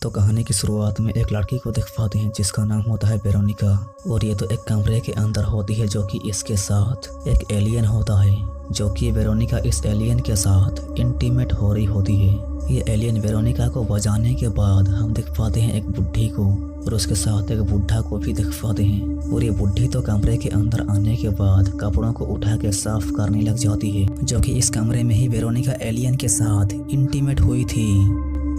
तो कहानी की शुरुआत में एक लड़की को दिख पाते हैं जिसका नाम होता है वेरोनिका। और ये तो एक कमरे के अंदर होती है जो कि इसके साथ एक एलियन होता है, जो कि वेरोनिका इस एलियन के साथ इंटीमेट हो रही होती है। ये एलियन वेरोनिका को बजाने के बाद हम दिख पाते हैं एक बुढ़ी को और उसके साथ एक बुढ़ा को भी दिख पाते हैं। और ये बुढ़ी तो कमरे के अंदर आने के बाद कपड़ों को उठा के साफ करने लग जाती है, जो कि इस कमरे में ही वेरोनिका एलियन के साथ इंटीमेट हुई थी।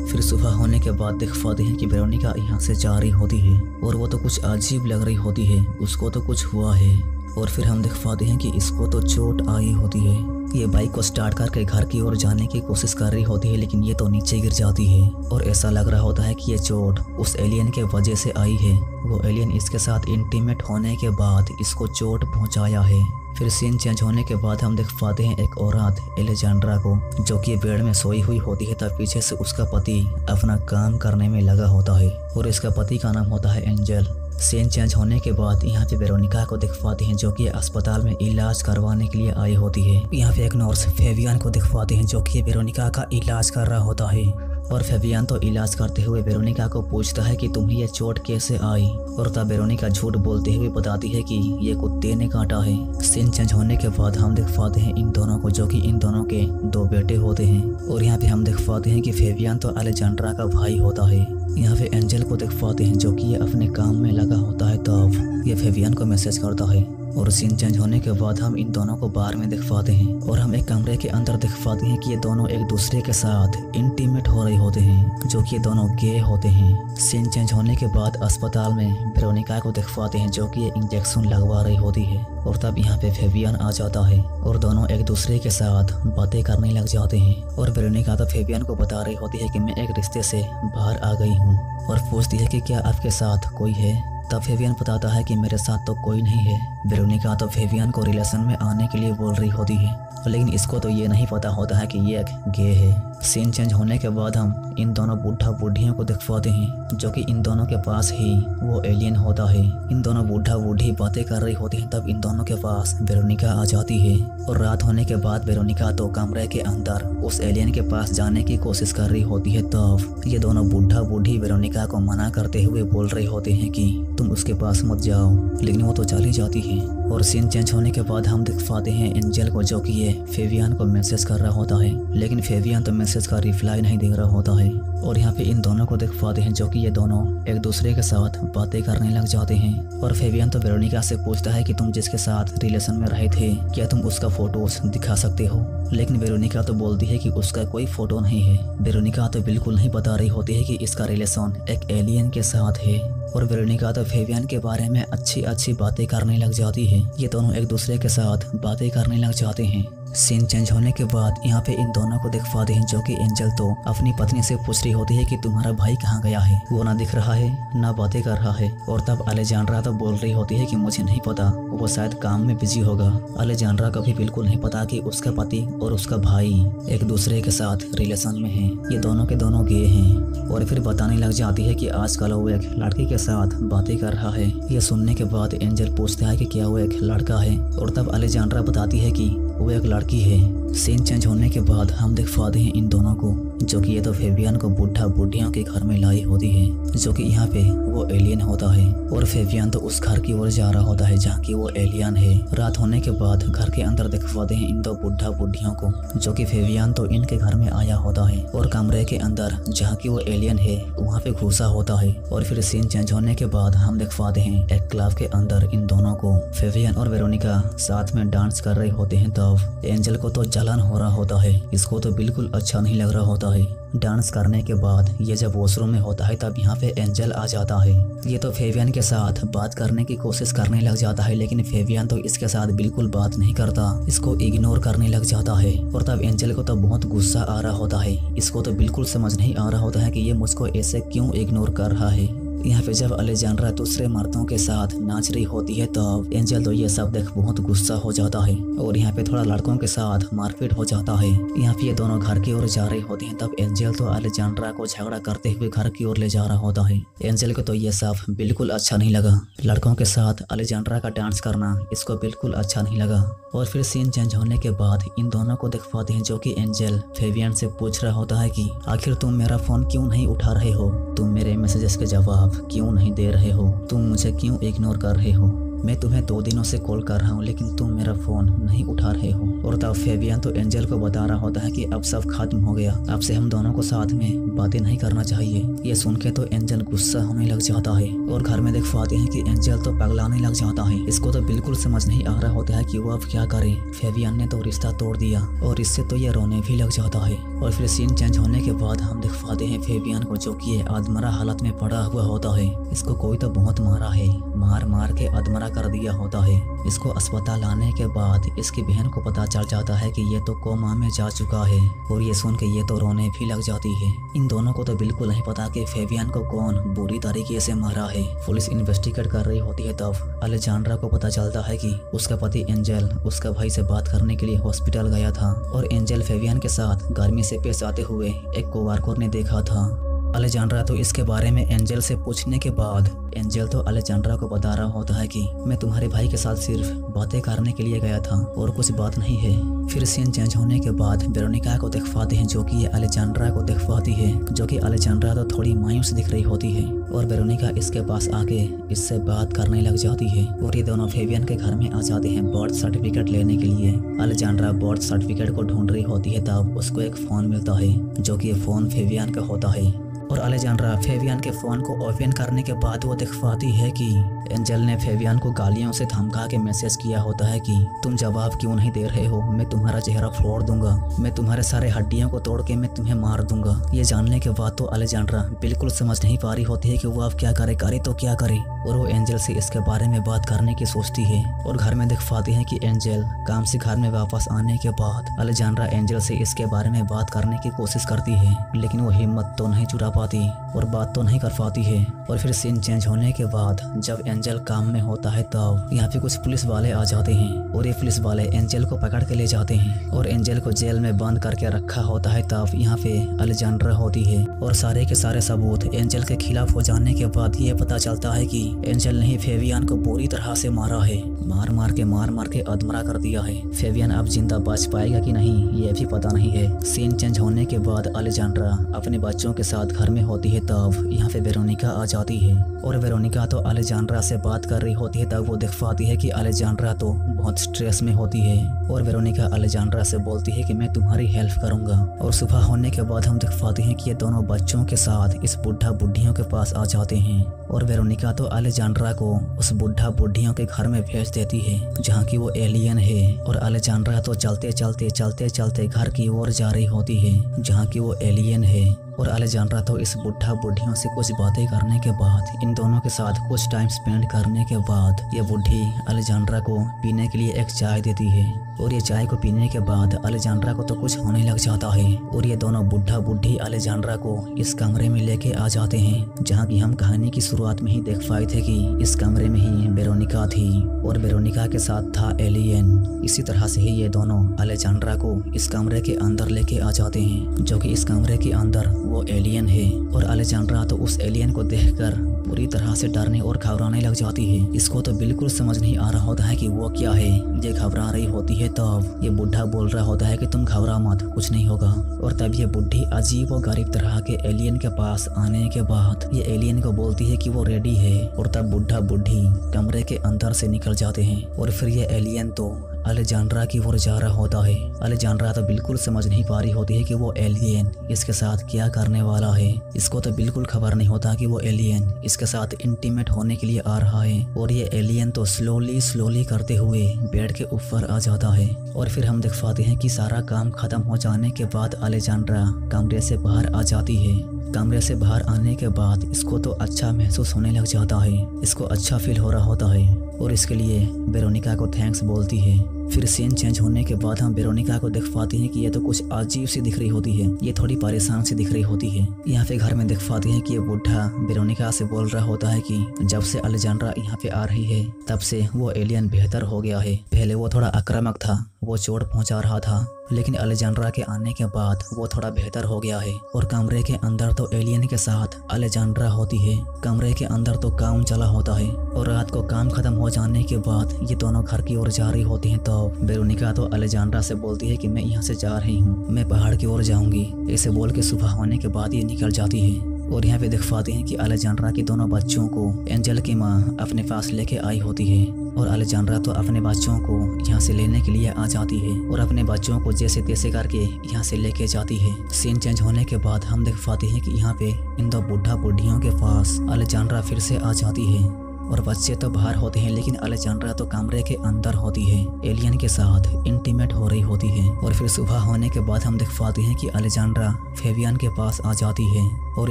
फिर सुबह होने के बाद दिख पाते हैं कि वेरोनिका यहाँ से जा रही होती है और वो तो कुछ अजीब लग रही होती है, उसको तो कुछ हुआ है। और फिर हम दिख पाते हैं कि इसको तो चोट आई होती है। ये बाइक को स्टार्ट करके घर की ओर जाने की कोशिश कर रही होती है, लेकिन ये तो नीचे गिर जाती है और ऐसा लग रहा होता है कि ये चोट उस एलियन के वजह से आई है। वो एलियन इसके साथ इंटीमेट होने के बाद इसको चोट पहुंचाया है। फिर सीन चेंज होने के बाद हम देख पाते हैं एक औरत एलेजांड्रा को, जो कि बेड में सोई हुई होती है। तब पीछे से उसका पति अपना काम करने में लगा होता है और इसका पति का नाम होता है एंजल। सीन चेंज होने के बाद यहाँ पे वेरोनिका को दिख पाते हैं, जो कि अस्पताल में इलाज करवाने के लिए आई होती है। यहाँ पे एक नर्स फेबियन को दिख पाते हैं, जो कि वेरोनिका का इलाज कर रहा होता है। और फेबियन तो इलाज करते हुए वेरोनिका को पूछता है कि तुम्हें ये चोट कैसे आई, और तब वेरोनिका झूठ बोलते हुए बताती है कि ये कुत्ते ने काटा है। सीन चेंज होने के बाद हम देख पाते हैं इन दोनों को, जो कि इन दोनों के दो बेटे होते हैं। और यहाँ पे हम देख पाते हैं कि फेबियन तो अलेजांड्रा का भाई होता है। यहाँ पे एंजल को देख पाते हैं, जो कि ये अपने काम में लगा होता है। तब ये फेबियन को मैसेज करता है। और सीन चेंज होने के बाद हम इन दोनों को बार में देख पाते हैं और हम एक कमरे के अंदर देख पाते हैं कि ये दोनों एक दूसरे के साथ इंटीमेट हो रहे होते हैं, जो कि ये दोनों गे होते हैं। सीन चेंज होने के बाद अस्पताल में वेरोनिका को देख पाते हैं, जो कि ये इंजेक्शन लगवा रही होती है। और तब यहाँ पे फेबियन आ जाता है और दोनों एक दूसरे के साथ बातें करने लग जाते हैं। और वेरोनिका तो फेबियन को बता रही होती है कि मैं एक रिश्ते से बाहर आ गई हूँ, और पूछती है कि क्या आपके साथ कोई है। तब फेबियन बताता है कि मेरे साथ तो कोई नहीं है। वेरोनिका तो फेबियन को रिलेशन में आने के लिए बोल रही होती है, लेकिन इसको तो ये नहीं पता होता है कि ये एक गे है। सीन चेंज होने के बाद हम इन दोनों बूढ़ा बूढ़ियों को दिख पाते हैं, जो कि इन दोनों के पास ही वो एलियन होता है। इन दोनों बूढ़ा बूढ़ी बातें कर रही होती हैं। तब इन दोनों के पास वेरोनिका आ जाती है और रात होने के बाद वेरोनिका तो कमरे के अंदर उस एलियन के पास जाने की कोशिश कर रही होती है। तब ये दोनों बूढ़ा बूढ़ी वेरोनिका को मना करते हुए बोल रहे होते हैं कि तुम उसके पास मत जाओ, लेकिन वो तो चली जाती है। और सीन चेंज होने के बाद हम दिख पाते हैं एंजल को, जो कि ये फेबियन को मैसेज कर रहा होता है, लेकिन फेबियन तो मैसेज का रिप्लाई नहीं दे रहा होता है। और यहाँ पे इन दोनों को देख पाते हैं, जो कि ये दोनों एक दूसरे के साथ बातें करने लग जाते हैं। और फेबियन तो वेरोनिका से पूछता है कि तुम जिसके साथ रिलेशन में रहे थे, क्या तुम उसका फोटोज दिखा सकते हो। लेकिन वेरोनिका तो बोलती है कि उसका कोई फोटो नहीं है। वेरोनिका तो बिल्कुल नहीं बता रही होती है कि इसका रिलेशन एक एलियन के साथ है। और वेरोनिका तो फेबियन के बारे में अच्छी अच्छी बातें करने लग जाती है। ये दोनों एक दूसरे के साथ बातें करने लग जाते हैं। सीन चेंज होने के बाद यहाँ पे इन दोनों को दिख पाते हैं, जो कि एंजल तो अपनी पत्नी से पूछ रही होती है कि तुम्हारा भाई कहाँ गया है, वो ना दिख रहा है ना बातें कर रहा है। और तब अलेजांड्रा तो बोल रही होती है कि मुझे नहीं पता, वो शायद काम में बिजी होगा। अलेजांड्रा को भी बिल्कुल नहीं पता कि उसका पति और उसका भाई एक दूसरे के साथ रिलेशन में है। ये दोनों के दोनों गे हैं। और फिर बताने लग जाती है कि आजकल वो एक लड़की के साथ बातें कर रहा है। ये सुनने के बाद एंजल पूछता है कि क्या वो एक लड़का है, और तब अलेजांड्रा बताती है कि वो एक लड़की है। सीन चेंज होने के बाद हम देख पाते हैं इन दोनों को, जो कि ये तो फेबियन को बूढ़ा बूढ़ियों के घर में लाई होती है, जो कि यहाँ पे वो एलियन होता है। और फेबियन तो उस घर की ओर जा रहा होता है जहाँ की वो एलियन है। रात होने के बाद घर के अंदर देख पाते हैं इन दो बूढ़ा बूढ़ियों को, जो कि फेबियन तो इनके घर में आया होता है और कमरे के अंदर जहाँ की वो एलियन है वहाँ पे घुसा होता है। और फिर सीन चेंज होने के बाद हम देख पाते हैं एक क्लब के अंदर इन दोनों को फेबियन और वेरोनिका साथ में डांस कर रहे होते हैं। तब एंजल को तो जलन हो रहा होता है, इसको तो बिल्कुल अच्छा नहीं लग रहा होता है। डांस करने के बाद ये जब वॉशरूम में होता है, तब यहाँ पे एंजल आ जाता है। ये तो फेबियन के साथ बात करने की कोशिश करने लग जाता है, लेकिन फेबियन तो इसके साथ बिल्कुल बात नहीं करता, इसको इग्नोर करने लग जाता है। और तब एंजल को तो बहुत गुस्सा आ रहा होता है, इसको तो बिल्कुल समझ नहीं आ रहा होता है कि ये मुझको ऐसे क्यों इग्नोर कर रहा है। यहाँ पे जब अलेजांड्रा दूसरे मर्दों के साथ नाच रही होती है तब एंजल तो ये सब देख बहुत गुस्सा हो जाता है और यहाँ पे थोड़ा लड़कों के साथ मारपीट हो जाता है। यहाँ पे ये दोनों घर की ओर जा रही होती हैं तब एंजल तो अलेजांड्रा को झगड़ा करते हुए घर की ओर ले जा रहा होता है। एंजल को तो ये सब बिल्कुल अच्छा नहीं लगा। लड़कों के साथ अलेजांड्रा का डांस करना इसको बिल्कुल अच्छा नहीं लगा। और फिर सीन चेंज होने के बाद इन दोनों को देख पाते हैं जो कि एंजल फेबियन से पूछ रहा होता है कि आखिर तुम मेरा फोन क्यों नहीं उठा रहे हो, तुम मेरे मैसेजेस के जवाब क्यों नहीं दे रहे हो, तुम मुझे क्यों इग्नोर कर रहे हो, मैं तुम्हें 2 दिनों से कॉल कर रहा हूँ लेकिन तुम मेरा फोन नहीं उठा रहे हो। और तब फेबियन तो एंजल को बता रहा होता है कि अब सब खत्म हो गया, अब से हम दोनों को साथ में बातें नहीं करना चाहिए। ये सुन के तो एंजल गुस्सा होने लग जाता है और घर में देख पाते हैं कि एंजल तो पगलाने लग जाता है। इसको तो बिल्कुल समझ नहीं आ रहा होता है कि वो अब क्या करे। फेबियन ने तो रिश्ता तोड़ दिया और इससे तो ये रोने भी लग जाता है। और फिर सीन चेंज होने के बाद हम देख पाते हैं फेबियन को जो कि अधमरा हालत में पड़ा हुआ होता है। इसको कोई तो बहुत मारा है, मार मार के अधमरा कर दिया होता है। इसको अस्पताल लाने के बाद इसकी बहन को पता चल जाता है कि ये तो कोमा में जा चुका है और ये सुन के ये तो रोने भी लग जाती है। इन दोनों को तो बिल्कुल नहीं पता कि फेबियन को कौन बुरी तरीके से मारा है। पुलिस इन्वेस्टिगेट कर रही होती है तब अलेजांड्रा को पता चलता है कि उसका पति एंजल उसका भाई से बात करने के लिए हॉस्पिटल गया था और एंजल फेबियन के साथ गर्मी से पेश आते हुए एक कोवर्कर ने देखा था। अलेजांड्रा तो इसके बारे में एंजल से पूछने के बाद एंजल तो अलेजांड्रा को बता रहा होता है कि मैं तुम्हारे भाई के साथ सिर्फ बातें करने के लिए गया था और कुछ बात नहीं है। फिर सीन चेंज होने के बाद वेरोनिका को देख पाते हैं जो कि ये अलेजांड्रा को देख पाती है, जो कि अलेजांड्रा तो थोड़ी मायूस दिख रही होती है और वेरोनिका इसके पास आके इससे बात करने लग जाती है और ये दोनों फेबियन के घर में आ जाते हैं बर्थ सर्टिफिकेट लेने के लिए। अलेजांड्रा बर्थ सर्टिफिकेट को ढूंढ रही होती है तब उसको एक फोन मिलता है जो कि ये फोन फेबियन का होता है और अलेजांड्रा फेबियन के फोन को ओपन करने के बाद वो देख पाती है कि एंजल ने फेबियन को गालियों से धमका के मैसेज किया होता है कि तुम जवाब क्यों नहीं दे रहे हो, मैं तुम्हारा चेहरा फोड़ दूंगा, मैं तुम्हारे सारे हड्डियों को तोड़ के मैं तुम्हें मार दूंगा। ये जानने के बाद तो अलेजांड्रा बिल्कुल समझ नहीं पा रही होती है कि वो अब क्या करे तो क्या करे और वो एंजल से इसके बारे में बात करने की सोचती है। और घर में देख पाती है कि एंजल काम से घर में वापस आने के बाद अलेजांड्रा एंजल से इसके बारे में बात करने की कोशिश करती है लेकिन वो हिम्मत तो नहीं जुटा पाती और बात तो नहीं कर पाती है। और फिर सीन चेंज होने के बाद जब एंजल काम में होता है तब यहाँ पे कुछ पुलिस वाले आ जाते हैं और ये पुलिस वाले एंजल को पकड़ के ले जाते हैं और एंजल को जेल में बंद करके रखा होता है। तब यहाँ पे अलेजांड्रा होती है और सारे के सारे सबूत एंजल के खिलाफ हो जाने के बाद ये पता चलता है कि एंजल ने ही फेबियन को बुरी तरह से मारा है, मार मार के अधमरा कर दिया है। फेबियन अब जिंदा बच पाएगा कि नहीं ये भी पता नहीं है। सीन चेंज होने के बाद अलेजांड्रा अपने बच्चों के साथ घर में होती है तब यहाँ पे वेरोनिका आ जाती है और वेरोनिका तो अलेजांड्रा से बात कर रही होती है। तब वो देख पाती है कि अलेजांड्रा तो बहुत स्ट्रेस में होती है और वेरोनिका अलेजांड्रा से बोलती है कि मैं तुम्हारी हेल्प करूंगा। और सुबह होने के बाद हम देख पाते हैं कि ये दोनों बच्चों के साथ इस बुढ़ा बुढ़ियों के पास आ जाते हैं और वेरोनिका तो अलेजांड्रा को उस बुढ़ा बुढ़ियों के घर में भेज देती है जहाँ की वो एलियन है और अलेजांड्रा तो चलते चलते घर की ओर जा रही होती है जहाँ की वो एलियन है। और अलेजांड्रा तो इस बुढ़ा बुढ़ियों से कुछ बातें करने के बाद इन दोनों के साथ कुछ टाइम स्पेंड करने के बाद ये बुढ़ी अलेजांड्रा को पीने के लिए एक चाय देती है और ये चाय को पीने के बाद अलेजांड्रा को तो कुछ होने लग जाता है और ये दोनों बुढ़ा बुढ़ी अलेजांड्रा को इस कमरे में लेके आ जाते हैं जहाँ की हम कहानी की शुरुआत में ही देख पाए थे कि इस कमरे में ही वेरोनिका थी और वेरोनिका के साथ था एलियन। इसी तरह से ही ये दोनों अलेजांड्रा को इस कमरे के अंदर लेके आ जाते हैं जो कि इस कमरे के अंदर वो एलियन है और अलेजांड्रा तो उस एलियन को देखकर पूरी तरह से डरने और घबराने लग जाती है। इसको तो बिल्कुल समझ नहीं आ रहा होता है कि वो क्या है। ये घबरा रही होती है तब ये बुढ़ा बोल रहा होता है कि तुम घबरा मत, कुछ नहीं होगा। और तब ये बुढ़ी अजीब और गरीब तरह के एलियन के पास आने के बाद ये एलियन को बोलती है कि वो रेडी है और तब बुढ़ा बुढ़ी कमरे के अंदर से निकल जाते हैं और फिर ये एलियन तो अलेजांड्रा की ओर जा रहा होता है। अलेजांड्रा तो बिल्कुल समझ नहीं पा रही होती है कि वो एलियन इसके साथ क्या करने वाला है। इसको तो बिल्कुल खबर नहीं होता कि वो एलियन इसके साथ इंटीमेट होने के लिए आ रहा है और ये एलियन तो स्लोली करते हुए बेड के ऊपर आ जाता है। और फिर हम देख पाते हैं कि सारा काम खत्म हो जाने के बाद अलेजांड्रा कमरे से बाहर आ जाती है। कमरे से बाहर आने के बाद इसको तो अच्छा महसूस होने लग जाता है, इसको अच्छा फील हो रहा होता है और इसके लिए वेरोनिका को थैंक्स बोलती है। फिर सीन चेंज होने के बाद हम वेरोनिका को देख पाते हैं कि ये तो कुछ अजीब सी दिख रही होती है, ये थोड़ी परेशान सी दिख रही होती है। यहाँ पे घर में देख पाते हैं कि ये बुढ़ा वेरोनिका से बोल रहा होता है कि जब से अलेजांड्रा यहाँ पे आ रही है तब से वो एलियन बेहतर हो गया है। पहले वो थोड़ा आक्रामक था, वो चोट पहुंचा रहा था, लेकिन अलेजांड्रा के आने के बाद वो थोड़ा बेहतर हो गया है। और कमरे के अंदर तो एलियन के साथ अलेजांड्रा होती है, कमरे के अंदर तो काम चला होता है। और रात को काम खत्म हो जाने के बाद ये दोनों घर की ओर जा रही होती हैं। तो वेरोनिका तो अलेजांड्रा से बोलती है कि मैं यहाँ से जा रही हूँ, मैं पहाड़ की ओर जाऊंगी। ऐसे बोल के सुबह होने के बाद ये निकल जाती है। और यहाँ पे देख पाते हैं कि अलेजांड्रा के दोनों बच्चों को एंजल की माँ अपने पास लेके आई होती है। और अलेजांड्रा तो अपने बच्चों को यहाँ से लेने के लिए आ जाती है और अपने बच्चों को जैसे तैसे करके यहाँ से लेके जाती है। सीन चेंज होने के बाद हम देख पाते हैं कि यहाँ पे इन दो बुढ़ा बुढ़ियों के पास अलेजांड्रा फिर से आ जाती है। और बच्चे तो बाहर होते हैं, लेकिन अलेजांड्रा तो कमरे के अंदर होती है, एलियन के साथ इंटीमेट हो रही होती है। और फिर सुबह होने के बाद हम देख पाते हैं कि अलेजांड्रा फेबियन के पास आ जाती है और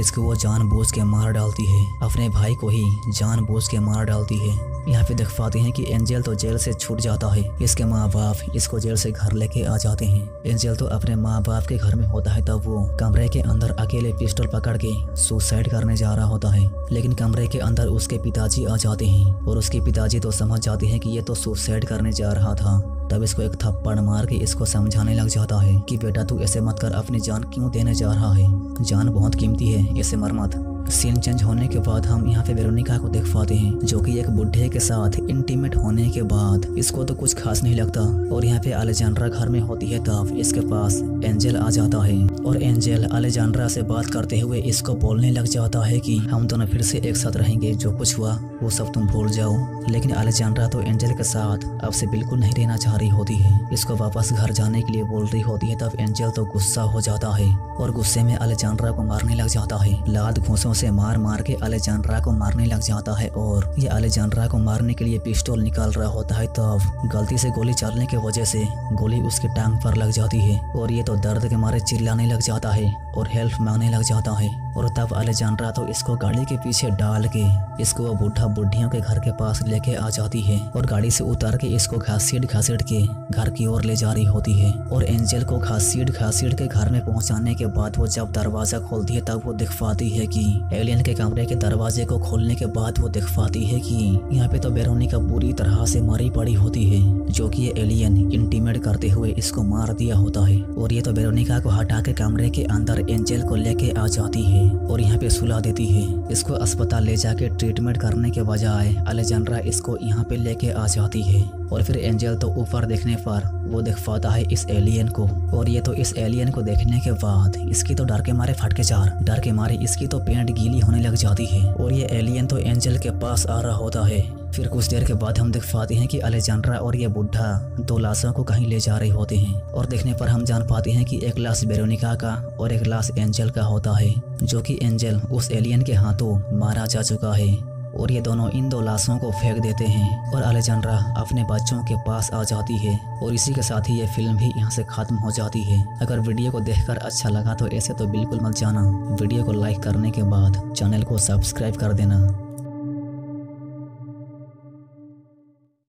इसको वो जानबूझ के मार डालती है, अपने भाई को ही जानबूझ के मार डालती है। यहाँ पे देख पाते हैं कि एंजल तो जेल से छूट जाता है, इसके माँ बाप इसको जेल से घर लेके आ जाते हैं। एंजल तो अपने माँ बाप के घर में होता है, तब वो कमरे के अंदर अकेले पिस्टल पकड़ के सुसाइड करने जा रहा होता है। लेकिन कमरे के अंदर उसके पिताजी आ जाते हैं और उसके पिताजी तो समझ जाते हैं कि ये तो सुसाइड करने जा रहा था। तब इसको एक थप्पड़ मार के इसको समझाने लग जाता है कि बेटा तू ऐसे मत कर, अपनी जान क्यों देने जा रहा है, जान बहुत कीमती है, ऐसे मर मत। सीन चेंज होने के बाद हम यहाँ पे वेरोनिका को देख पाते हैं, जो कि एक बुढ़े के साथ इंटीमेट होने के बाद इसको तो कुछ खास नहीं लगता। और यहाँ पे अलेजांड्रा घर में होती है, तब इसके पास एंजल आ जाता है और एंजल अलेजांड्रा से बात करते हुए इसको बोलने लग जाता है कि हम दोनों फिर से एक साथ रहेंगे, जो कुछ हुआ वो सब तुम भूल जाओ। लेकिन अलेजांड्रा तो एंजल के साथ अब से बिल्कुल नहीं रहना चाह रही होती है, इसको वापस घर जाने के लिए बोल रही होती है। तब एंजल तो गुस्सा हो जाता है और गुस्से में अलेजांड्रा को मारने लग जाता है, लात घूंसों से मार मार के अलेजांड्रा को मारने लग जाता है। और ये अलेजांड्रा को मारने के लिए पिस्टल निकाल रहा होता है, तब गलती से गोली चलने की वजह से गोली उसकी टांग पर लग जाती है और ये तो दर्द के मारे चिल्लाने लग जाता है और हेल्प मांगने लग जाता है। और तब अलेजांड्रा तो इसको गाड़ी के पीछे डाल के इसको वो बुढ़ा बुढ़ियों के घर के पास लेके आ जाती है और गाड़ी से उतार के इसको घसीट घसीट के घर की ओर ले जा रही होती है। और एंजल को घसीट घसीट के घर में पहुंचाने के बाद वो जब दरवाजा खोलती है, तब वो दिख पाती है कि एलियन के कमरे के दरवाजे को खोलने के बाद वो दिख पाती है कि यहाँ पे तो वेरोनिका पूरी तरह से मरी पड़ी होती है, जो कि ये एलियन इंटीमेट करते हुए इसको मार दिया होता है। और ये तो वेरोनिका को हटा के कमरे के अंदर एंजल को लेके आ जाती है और यहाँ पे सुला देती है। इसको अस्पताल ले जाके ट्रीटमेंट करने के बजाय अलेजांड्रा इसको यहाँ पे लेके आ जाती है। और फिर एंजल तो ऊपर देखने पर वो देख पाता है इस एलियन को, और ये तो इस एलियन को देखने के बाद इसकी तो डर के मारे फटके चार, डर के मारे इसकी तो पेंट गीली होने लग जाती है और ये एलियन तो एंजल के पास आ रहा होता है। फिर कुछ देर के बाद हम देख पाते हैं कि अलेजांड्रा और ये बुढ़ा दो लाशों को कहीं ले जा रहे होते हैं और देखने पर हम जान पाते हैं कि एक लाश वेरोनिका का और एक लाश एंजल का होता है, जो कि एंजल उस एलियन के हाथों मारा जा चुका है। और ये दोनों इन दो लाशों को फेंक देते हैं और अलेजांड्रा अपने बच्चों के पास आ जाती है। और इसी के साथ ही ये फिल्म भी यहाँ से खत्म हो जाती है। अगर वीडियो को देखकर अच्छा लगा तो ऐसे तो बिल्कुल मत जाना, वीडियो को लाइक करने के बाद चैनल को सब्सक्राइब कर देना।